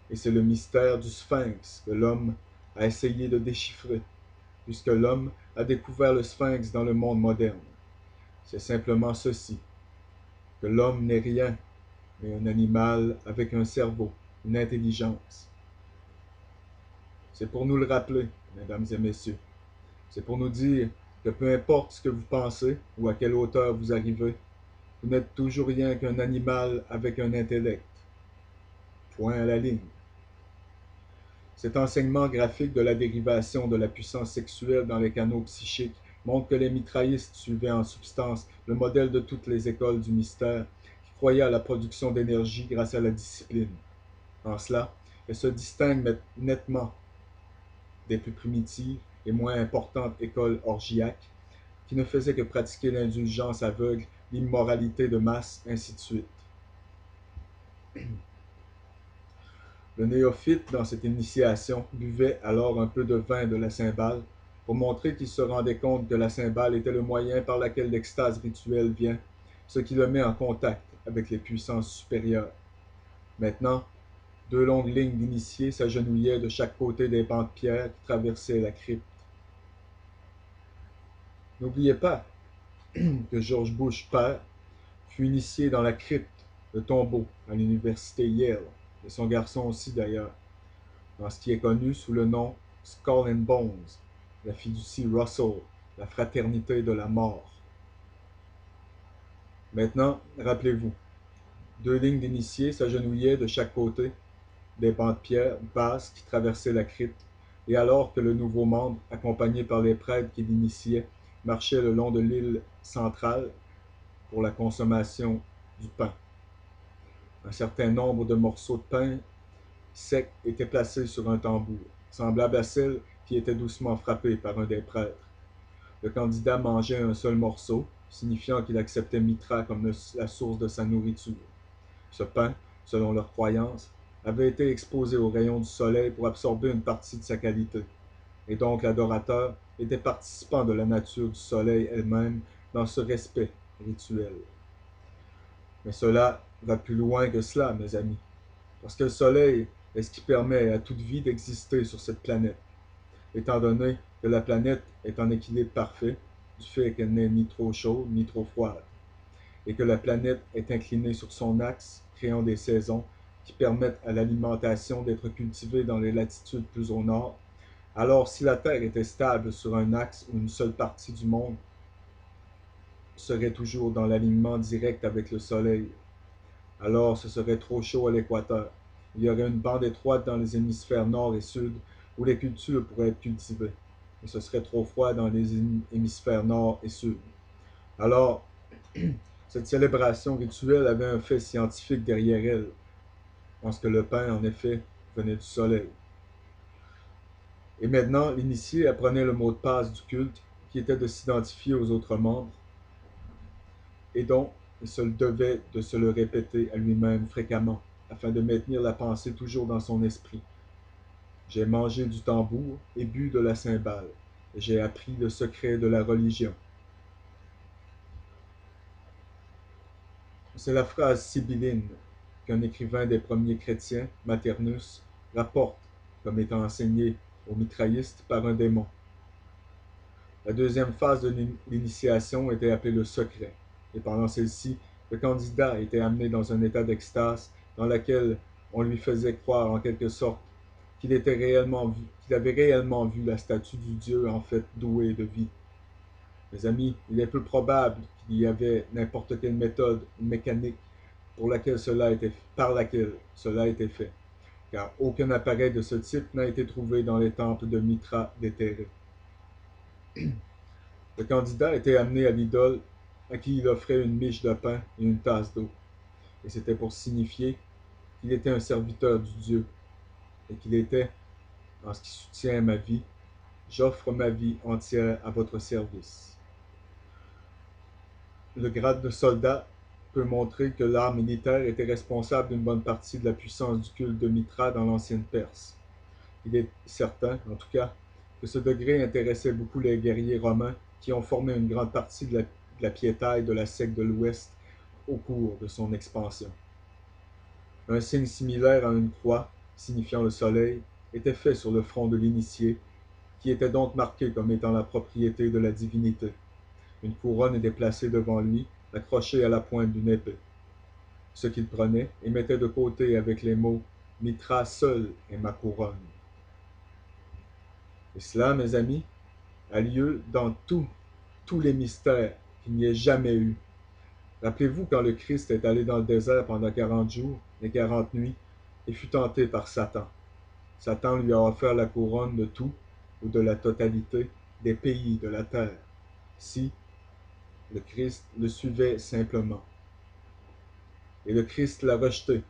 Et c'est le mystère du Sphinx que l'homme a essayé de déchiffrer, puisque l'homme a découvert le Sphinx dans le monde moderne. C'est simplement ceci, que l'homme n'est rien, mais un animal avec un cerveau, une intelligence. C'est pour nous le rappeler, mesdames et messieurs. C'est pour nous dire que peu importe ce que vous pensez ou à quelle hauteur vous arrivez, vous n'êtes toujours rien qu'un animal avec un intellect. Point à la ligne. Cet enseignement graphique de la dérivation de la puissance sexuelle dans les canaux psychiques montre que les mitraillistes suivaient en substance le modèle de toutes les écoles du mystère qui croyaient à la production d'énergie grâce à la discipline. En cela, elles se distinguent nettement des plus primitives et moins importantes écoles orgiaques qui ne faisaient que pratiquer l'indulgence aveugle, l'immoralité de masse, ainsi de suite. Le néophyte, dans cette initiation, buvait alors un peu de vin de la cymbale pour montrer qu'il se rendait compte que la cymbale était le moyen par lequel l'extase rituelle vient, ce qui le met en contact avec les puissances supérieures. Maintenant, deux longues lignes d'initiés s'agenouillaient de chaque côté des bancs de pierre qui traversaient la crypte. N'oubliez pas que George Bush père fut initié dans la crypte, le tombeau, à l'université Yale, et son garçon aussi d'ailleurs, dans ce qui est connu sous le nom Skull and Bones, la fiducie Russell, la fraternité de la mort. Maintenant, rappelez-vous, deux lignes d'initiés s'agenouillaient de chaque côté des bancs de pierre basses qui traversaient la crypte, et alors que le nouveau membre, accompagné par les prêtres qui l'initiaient, marchait le long de l'île centrale pour la consommation du pain. Un certain nombre de morceaux de pain sec étaient placés sur un tambour, semblable à celle qui était doucement frappée par un des prêtres. Le candidat mangeait un seul morceau, signifiant qu'il acceptait Mitra comme la source de sa nourriture. Ce pain, selon leur croyance, avait été exposé aux rayons du soleil pour absorber une partie de sa qualité, et donc l'adorateur était participant de la nature du soleil elle-même dans ce respect rituel. Mais cela va plus loin que cela, mes amis, parce que le soleil est ce qui permet à toute vie d'exister sur cette planète, étant donné que la planète est en équilibre parfait, du fait qu'elle n'est ni trop chaude ni trop froide, et que la planète est inclinée sur son axe, créant des saisons qui permettent à l'alimentation d'être cultivée dans les latitudes plus au nord. Alors, si la Terre était stable sur un axe où une seule partie du monde serait toujours dans l'alignement direct avec le Soleil, alors ce serait trop chaud à l'équateur. Il y aurait une bande étroite dans les hémisphères nord et sud où les cultures pourraient être cultivées, et ce serait trop froid dans les hémisphères nord et sud. Alors, cette célébration rituelle avait un fait scientifique derrière elle, parce que le pain, en effet, venait du soleil. Et maintenant, l'initié apprenait le mot de passe du culte, qui était de s'identifier aux autres membres, et donc il se devait de se le répéter à lui-même fréquemment, afin de maintenir la pensée toujours dans son esprit. J'ai mangé du tambour et bu de la cymbale, et j'ai appris le secret de la religion. C'est la phrase sibylline qu'un écrivain des premiers chrétiens, Maternus, rapporte comme étant enseignée aux mitraillistes par un démon. La deuxième phase de l'initiation était appelée le secret, et pendant celle-ci, le candidat était amené dans un état d'extase dans lequel on lui faisait croire en quelque sorte qu'il avait réellement vu la statue du Dieu en fait doué de vie. Mes amis, il est peu probable qu'il y avait n'importe quelle méthode mécanique par laquelle cela était fait, car aucun appareil de ce type n'a été trouvé dans les temples de Mitra déterrés. Le candidat était amené à l'idole à qui il offrait une miche de pain et une tasse d'eau, et c'était pour signifier qu'il était un serviteur du Dieu, et qu'il était, en ce qui soutient ma vie, j'offre ma vie entière à votre service. Le grade de soldat peut montrer que l'art militaire était responsable d'une bonne partie de la puissance du culte de Mitra dans l'ancienne Perse. Il est certain, en tout cas, que ce degré intéressait beaucoup les guerriers romains qui ont formé une grande partie de la piétaille de la secte de l'Ouest au cours de son expansion. Un signe similaire à une croix signifiant le soleil, était fait sur le front de l'initié, qui était donc marqué comme étant la propriété de la divinité. Une couronne était placée devant lui, accrochée à la pointe d'une épée. Ce qu'il prenait et mettait de côté avec les mots « Mitra seul est ma couronne ». Et cela, mes amis, a lieu dans tous les mystères qu'il n'y ait jamais eu. Rappelez-vous quand le Christ est allé dans le désert pendant 40 jours et 40 nuits et fut tenté par Satan. Satan lui a offert la couronne de tout ou de la totalité des pays de la terre, si le Christ le suivait simplement. Et le Christ l'a rejeté.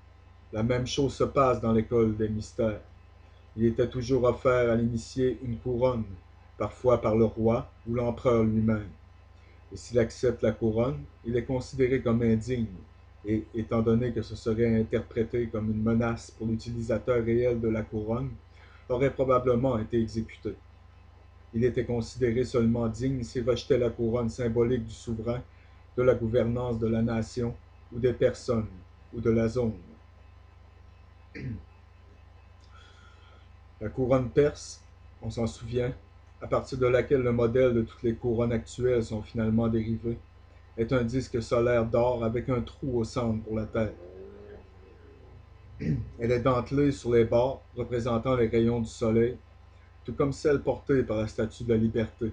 La même chose se passe dans l'école des mystères. Il était toujours offert à l'initié une couronne, parfois par le roi ou l'empereur lui-même. Et s'il accepte la couronne, il est considéré comme indigne, et étant donné que ce serait interprété comme une menace pour l'utilisateur réel de la couronne, aurait probablement été exécuté. Il était considéré seulement digne s'il rejetait la couronne symbolique du souverain, de la gouvernance de la nation, ou des personnes, ou de la zone. La couronne perse, on s'en souvient, à partir de laquelle le modèle de toutes les couronnes actuelles sont finalement dérivés, est un disque solaire d'or avec un trou au centre pour la tête. Elle est dentelée sur les bords, représentant les rayons du soleil, tout comme celle portée par la Statue de la Liberté,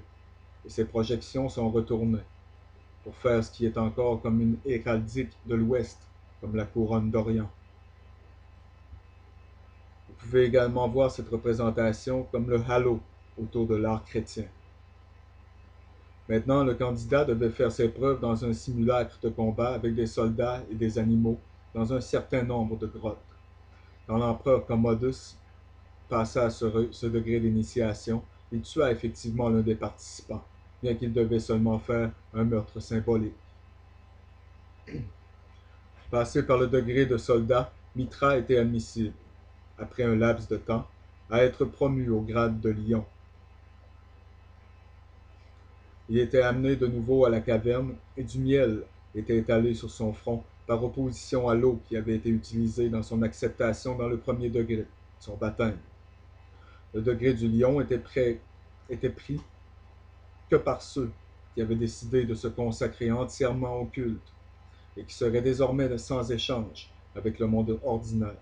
et ses projections sont retournées, pour faire ce qui est encore comme une héraldique de l'Ouest, comme la couronne d'Orient. Vous pouvez également voir cette représentation comme le halo autour de l'arc chrétien. Maintenant, le candidat devait faire ses preuves dans un simulacre de combat avec des soldats et des animaux dans un certain nombre de grottes. Quand l'empereur Commodus passa à ce degré d'initiation, il tua effectivement l'un des participants, bien qu'il devait seulement faire un meurtre symbolique. Passé par le degré de soldat, Mitra était admissible, après un laps de temps, à être promu au grade de lion. Il était amené de nouveau à la caverne et du miel était étalé sur son front par opposition à l'eau qui avait été utilisée dans son acceptation dans le premier degré, son baptême. Le degré du lion était pris que par ceux qui avaient décidé de se consacrer entièrement au culte et qui seraient désormais sans échange avec le monde ordinaire.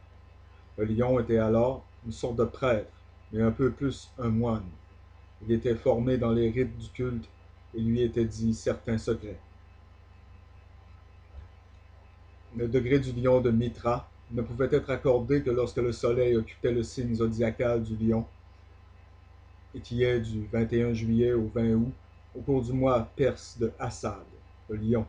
Le lion était alors une sorte de prêtre, mais un peu plus un moine. Il était formé dans les rites du culte et lui était dit certains secrets. Le degré du lion de Mitra ne pouvait être accordé que lorsque le soleil occupait le signe zodiacal du lion, et qui est du 21 juillet au 20 août, au cours du mois perse de Assad, le lion.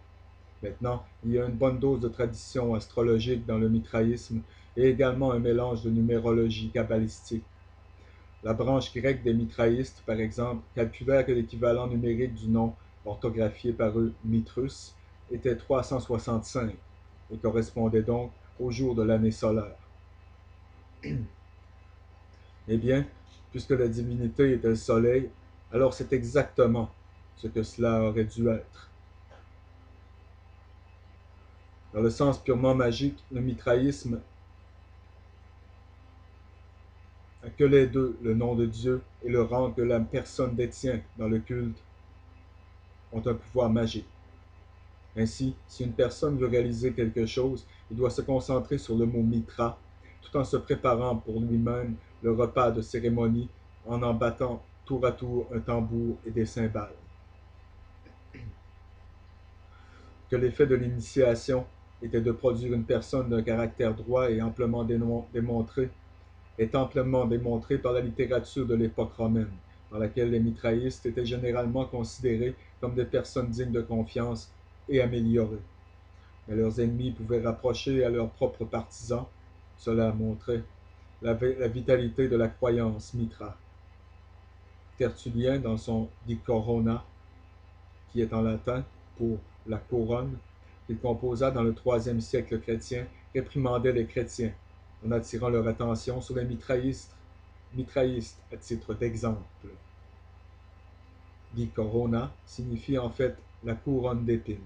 Maintenant, il y a une bonne dose de tradition astrologique dans le mitraïsme et également un mélange de numérologie kabbalistique. La branche grecque des mitraïstes, par exemple, calculait que l'équivalent numérique du nom orthographié par eux Mitrus était 365 et correspondait donc au jour de l'année solaire. Eh bien, puisque la divinité était le soleil, alors c'est exactement ce que cela aurait dû être. Dans le sens purement magique, le mitraïsme a que les deux, le nom de Dieu et le rang que la personne détient dans le culte, ont un pouvoir magique. Ainsi, si une personne veut réaliser quelque chose, il doit se concentrer sur le mot mitra, tout en se préparant pour lui-même le repas de cérémonie en battant tour à tour un tambour et des cymbales. Que l'effet de l'initiation était de produire une personne d'un caractère droit et amplement démontré, est amplement démontré par la littérature de l'époque romaine, dans laquelle les mitraïstes étaient généralement considérés comme des personnes dignes de confiance et améliorées. Mais leurs ennemis pouvaient rapprocher à leurs propres partisans. Cela montrait la vitalité de la croyance mitra. Tertullien, dans son Di Corona, qui est en latin pour la couronne, qu'il composa dans le IIIe siècle chrétien, réprimandait les chrétiens en attirant leur attention sur les mitraïstes à titre d'exemple. Di Corona signifie en fait la couronne d'épines.